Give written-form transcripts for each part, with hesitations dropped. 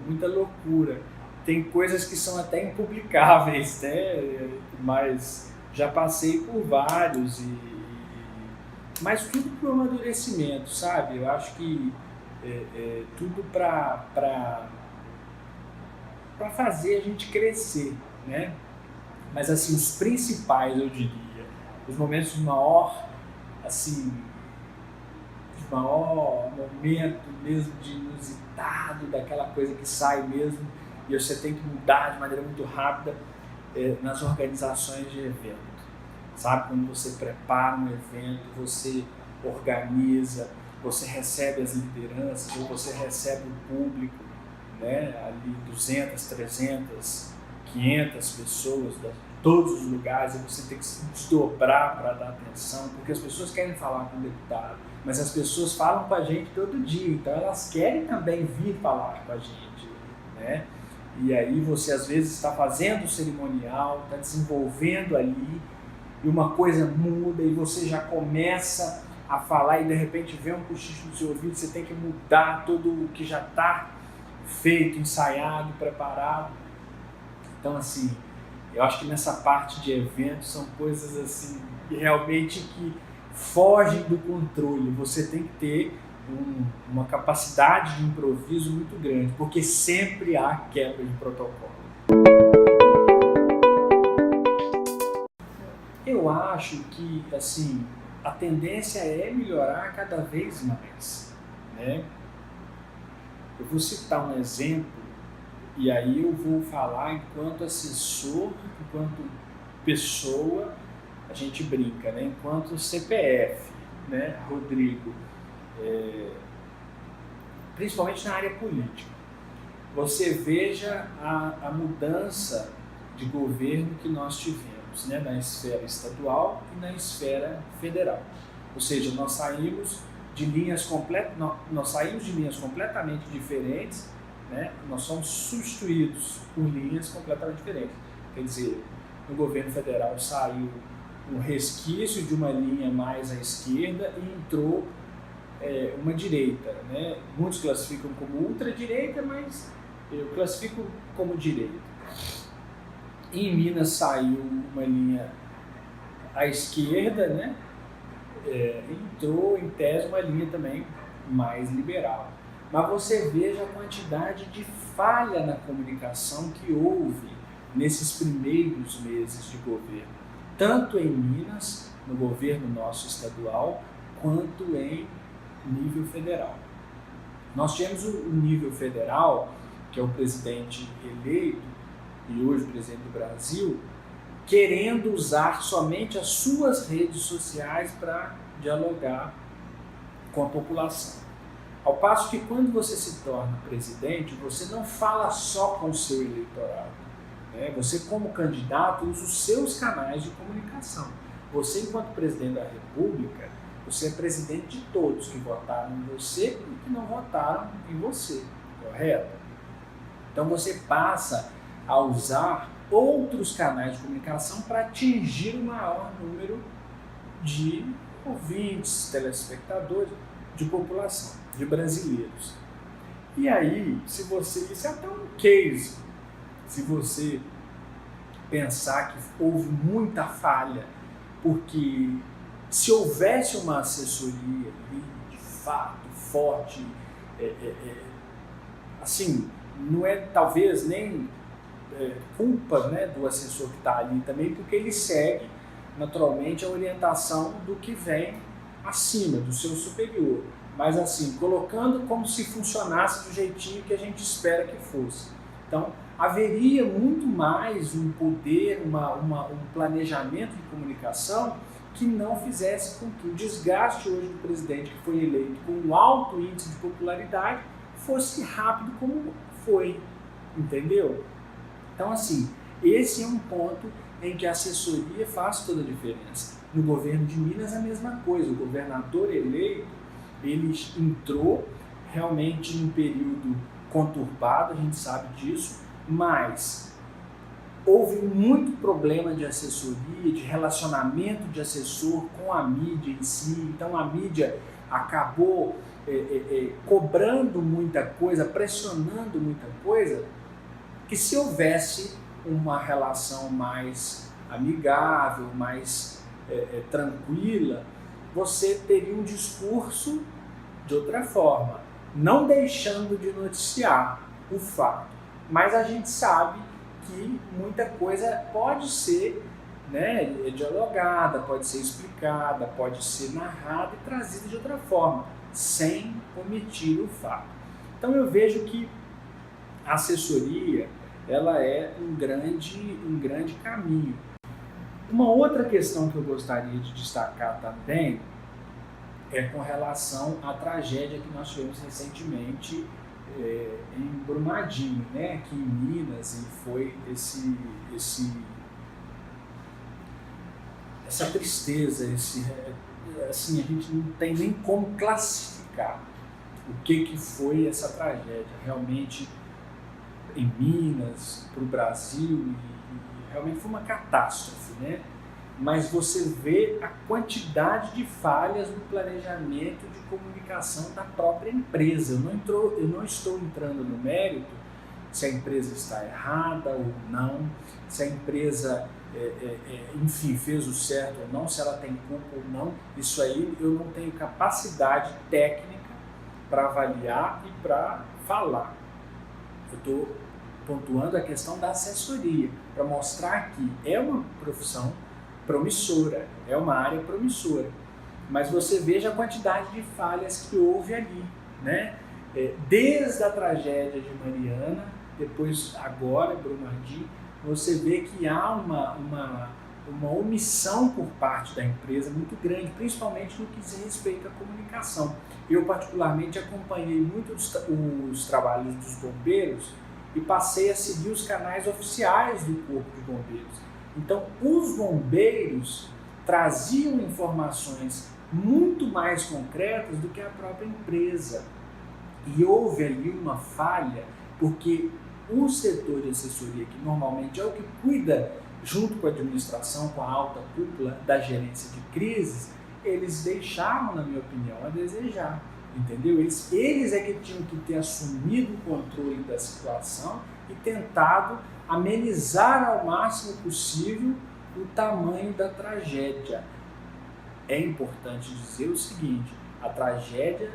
muita loucura. Tem coisas que são até impublicáveis, né? Mas já passei por vários, mas tudo para o amadurecimento, sabe? Eu acho que tudo para fazer a gente crescer, né? Mas assim, os principais, eu diria, os momentos de maior, assim, de maior momento mesmo de inusitado, daquela coisa que sai mesmo e você tem que mudar de maneira muito rápida, nas organizações de evento, sabe? Quando você prepara um evento, você organiza, você recebe as lideranças, ou você recebe o público, né? Ali 200, 300, 500 pessoas de todos os lugares, e você tem que se desdobrar para dar atenção, porque as pessoas querem falar com o deputado, mas as pessoas falam com a gente todo dia, então elas querem também vir falar com a gente, né? E aí você às vezes está fazendo o cerimonial, está desenvolvendo ali, e uma coisa muda e você já começa a falar e de repente vem um cochicho no seu ouvido, você tem que mudar tudo o que já está feito, ensaiado, preparado. Então assim, eu acho que nessa parte de eventos são coisas assim, realmente que fogem do controle. Você tem que ter uma capacidade de improviso muito grande, porque sempre há quebra de protocolo. Eu acho que assim, a tendência é melhorar cada vez mais, né? Eu vou citar um exemplo e aí eu vou falar enquanto assessor, enquanto pessoa, a gente brinca, né? Enquanto CPF, né, Rodrigo? Principalmente na área política. Você veja a mudança de governo que nós tivemos, né, na esfera estadual e na esfera federal. Ou seja, nós saímos de linhas completamente diferentes, né? Nós somos substituídos por linhas completamente diferentes. Quer dizer, no governo federal saiu um resquício de uma linha mais à esquerda e entrou uma direita, né? Muitos classificam como ultradireita, mas eu classifico como direita. E em Minas saiu uma linha à esquerda, né? Entrou em tese uma linha também mais liberal. Mas você veja a quantidade de falha na comunicação que houve nesses primeiros meses de governo, tanto em Minas, no governo nosso estadual, quanto em nível federal. Nós tínhamos o nível federal, que é o presidente eleito, e hoje o presidente do Brasil, querendo usar somente as suas redes sociais para dialogar com a população. Ao passo que quando você se torna presidente, você não fala só com o seu eleitorado, né? Você, como candidato, usa os seus canais de comunicação. Você, enquanto presidente da República, você é presidente de todos que votaram em você e que não votaram em você, correto? Então você passa a usar outros canais de comunicação para atingir o maior número de ouvintes, telespectadores, de população, de brasileiros. E aí, isso é até um case, se você pensar que houve muita falha, porque se houvesse uma assessoria ali, de fato, forte, assim, não é talvez nem culpa, né, do assessor que está ali também, porque ele segue naturalmente a orientação do que vem acima, do seu superior, mas assim, colocando como se funcionasse do jeitinho que a gente espera que fosse. Então, haveria muito mais um poder, um planejamento de comunicação que não fizesse com que o desgaste hoje do presidente que foi eleito com um alto índice de popularidade fosse rápido como foi, entendeu? Então, assim, esse é um ponto em que a assessoria faz toda a diferença. No governo de Minas, a mesma coisa. O governador eleito, ele entrou realmente num período conturbado, a gente sabe disso, mas houve muito problema de assessoria, de relacionamento de assessor com a mídia em si. Então, a mídia acabou cobrando muita coisa, pressionando muita coisa, que se houvesse uma relação mais amigável, mais tranquila, você teria um discurso de outra forma, não deixando de noticiar o fato. Mas a gente sabe que muita coisa pode ser, né, dialogada, pode ser explicada, pode ser narrada e trazida de outra forma, sem omitir o fato. Então eu vejo que a assessoria ela é um grande caminho. Uma outra questão que eu gostaria de destacar também é com relação à tragédia que nós tivemos recentemente em Brumadinho, né, aqui em Minas, e foi essa tristeza, assim, a gente não tem nem como classificar o que foi essa tragédia realmente em Minas, para o Brasil, e realmente foi uma catástrofe, né? Mas você vê a quantidade de falhas no planejamento de comunicação da própria empresa. Eu não estou entrando no mérito se a empresa está errada ou não, se a empresa, enfim, fez o certo ou não, se ela tem culpa ou não. Isso aí eu não tenho capacidade técnica para avaliar e para falar. Eu estou pontuando a questão da assessoria, para mostrar que é uma profissão promissora, é uma área promissora, mas você veja a quantidade de falhas que houve ali, né? Desde a tragédia de Mariana, depois agora Brumadinho, você vê que há uma omissão por parte da empresa muito grande, principalmente no que diz respeito à comunicação. Eu particularmente acompanhei muito os trabalhos dos bombeiros e passei a seguir os canais oficiais do Corpo de Bombeiros. Então, os bombeiros traziam informações muito mais concretas do que a própria empresa. E houve ali uma falha, porque o setor de assessoria, que normalmente é o que cuida, junto com a administração, com a alta cúpula da gerência de crises, eles deixaram, na minha opinião, a desejar. Entendeu? Eles é que tinham que ter assumido o controle da situação e tentado amenizar ao máximo possível o tamanho da tragédia. É importante dizer o seguinte: a tragédia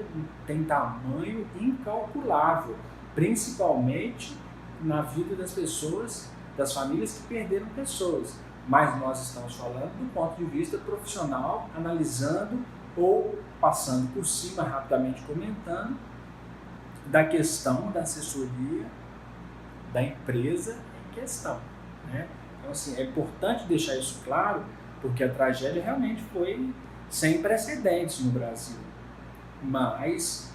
tem tamanho incalculável, principalmente na vida das pessoas, das famílias que perderam pessoas. Mas nós estamos falando do ponto de vista profissional, analisando ou passando por cima, rapidamente comentando, da questão da assessoria da empresa em questão, né? Então, assim, é importante deixar isso claro, porque a tragédia realmente foi sem precedentes no Brasil. Mas,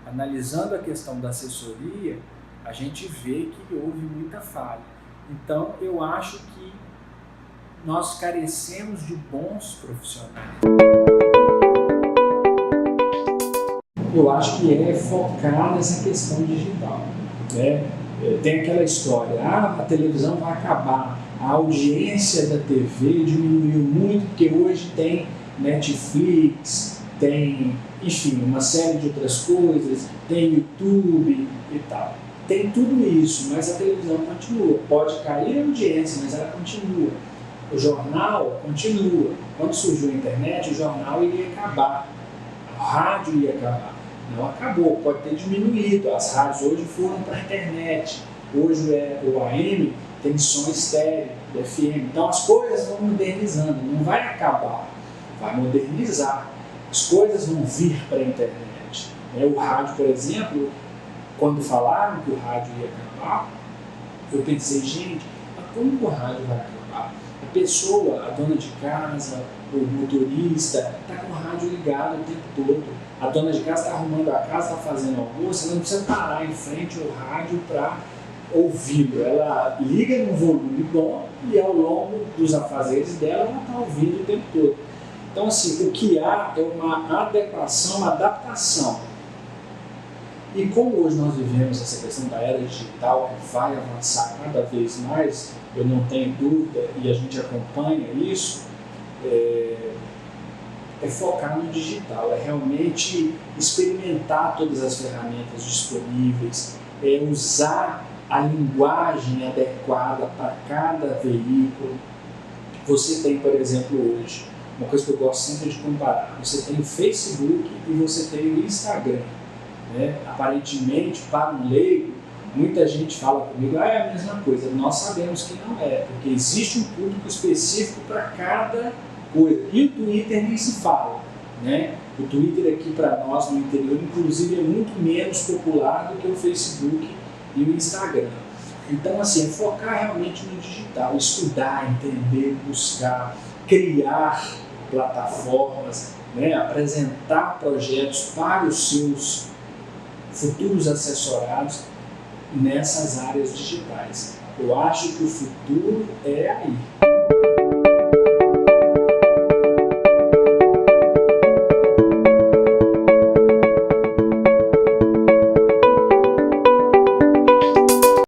analisando a questão da assessoria, a gente vê que houve muita falha. Então, eu acho que nós carecemos de bons profissionais. Eu acho que é focar nessa questão digital, né? Tem aquela história, a televisão vai acabar, a audiência da TV diminuiu muito, porque hoje tem Netflix, tem, enfim, uma série de outras coisas, tem YouTube e tal. Tem tudo isso, mas a televisão continua. Pode cair a audiência, mas ela continua. O jornal continua. Quando surgiu a internet, o jornal iria acabar, o rádio ia acabar. Não acabou, pode ter diminuído. As rádios hoje foram para a internet. Hoje o AM tem som estéreo, do FM. Então as coisas vão modernizando, não vai acabar, vai modernizar. As coisas vão vir para a internet. O rádio, por exemplo, quando falaram que o rádio ia acabar, eu pensei, gente, mas como que o rádio vai acabar? A pessoa, a dona de casa, o motorista, está com o rádio ligado o tempo todo. A dona de casa está arrumando a casa, está fazendo almoço, ela não precisa parar em frente ao rádio para ouvi-lo. Ela liga num volume bom e ao longo dos afazeres dela, ela está ouvindo o tempo todo. Então, assim, o que há é uma adequação, uma adaptação. E como hoje nós vivemos essa questão da era digital, que vai avançar cada vez mais, eu não tenho dúvida, e a gente acompanha isso, é focar no digital, é realmente experimentar todas as ferramentas disponíveis, é usar a linguagem adequada para cada veículo. Você tem, por exemplo, hoje, uma coisa que eu gosto sempre de comparar, você tem o Facebook e você tem o Instagram. Né? Aparentemente, para um leigo, muita gente fala comigo, é a mesma coisa. Nós sabemos que não é, porque existe um público específico para cada coisa. E o Twitter nem se fala. Né? O Twitter aqui para nós no interior, inclusive, é muito menos popular do que o Facebook e o Instagram. Então, assim, é focar realmente no digital, estudar, entender, buscar, criar plataformas, né? Apresentar projetos para os seus futuros assessorados nessas áreas digitais. Eu acho que o futuro é aí.